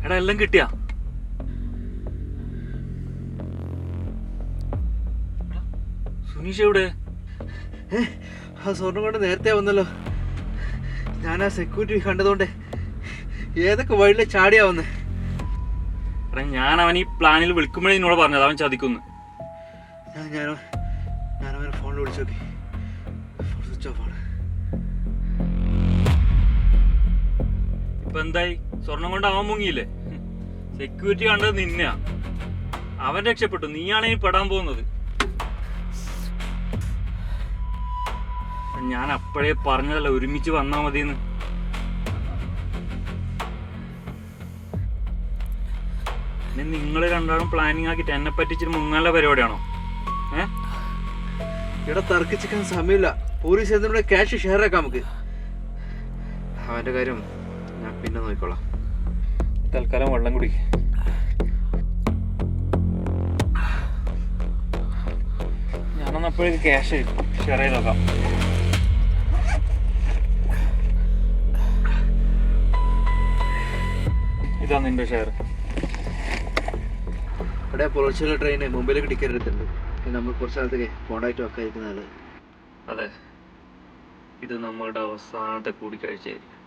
എടാ എല്ലാം കിട്ടിയാ? സുനീഷ് എവിടെ? ആ സ്വർണം കൊണ്ട് നേരത്തെ വന്നല്ലോ. ഞാൻ ആ സെക്യൂരിറ്റി കണ്ടതുകൊണ്ട് ഏതൊക്കെ വഴിയിലെ ചാടിയാ വന്നേ. എടാ ഞാൻ അവൻ ഈ പ്ലാനിൽ വിളിക്കുമ്പോഴേ എന്നോട് പറഞ്ഞത് അവൻ ചതിക്കുന്നു. ഞാനവനെ ഫോണിൽ വിളിച്ചു നോക്കി. ഫോൺ സ്വിച്ച് ഓഫ് ആണ്. ഇപ്പൊ എന്തായി? സ്വർണം കൊണ്ട് അവൻ മുങ്ങിയില്ലേ? സെക്യൂരിറ്റി കണ്ടത് നിന്നെയാ. അവൻ രക്ഷപ്പെട്ടു, നീയാണ് ഇനി പെടാൻ പോകുന്നത്. ഞാൻ അപ്പോഴേ പറഞ്ഞതല്ല ഒരുമിച്ച് വന്നാ മതിയെന്ന്. പിന്നെ നിങ്ങൾ രണ്ടാളും പ്ലാനിങ് ആക്കിയിട്ട് എന്നെ പറ്റിച്ചിട്ട് മുങ്ങാനുള്ള പരിപാടിയാണോ? ഇവിടെ തർക്കിച്ചിരിക്കാൻ സമയമില്ല. പോലീസ് എന്തിനൂടെ ക്യാഷ് ഷെയർ ആക്കാം നമുക്ക്. അവന്റെ കാര്യം ഞാൻ പിന്നെ നോക്കിക്കോളാം. തൽക്കാലം വെള്ളം കുടി. ഞാനൊന്ന് അപ്പോഴേക്ക് ക്യാഷ് ഷെയർ ചെയ്ത് നോക്കാം. ഇതാ നിന്റെ ഷെയർ. ഇവിടെ പുലർച്ചെയുള്ള ട്രെയിന് മുംബൈയിലേക്ക് ടിക്കറ്റ് എടുത്തിട്ടുണ്ട്. നമ്മൾ കുറച്ച് സ്ഥലത്തേക്ക് കോണ്ടാക്ട് ഒക്കെ ആയിരിക്കും നല്ലത്. അതെ, ഇത് നമ്മളുടെ അവസാനത്തെ കൂടിക്കാഴ്ചയായിരിക്കും.